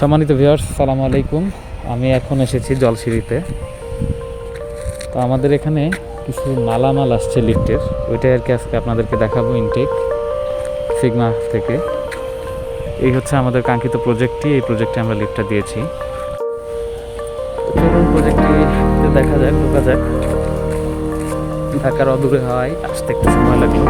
সম্মানিত ভিউয়ার্স, আসসালামু আলাইকুম। আমি এখন এসেছি জলসিঁড়িতে। তো আমাদের এখানে কিছু মালামাল আসছে লিফটের, ওইটাই আর কি আজকে আপনাদেরকে দেখাবো। ইনটেক সিগমা থেকে এই হচ্ছে আমাদের কাঙ্ক্ষিত প্রজেক্টটি। এই প্রজেক্টে আমরা লিফটটা দিয়েছি। চলুন প্রজেক্টটি দেখা যাক, ঢোকা যাক। ঢাকার অদূরে হওয়ায় আসতে একটু সময় লাগলো।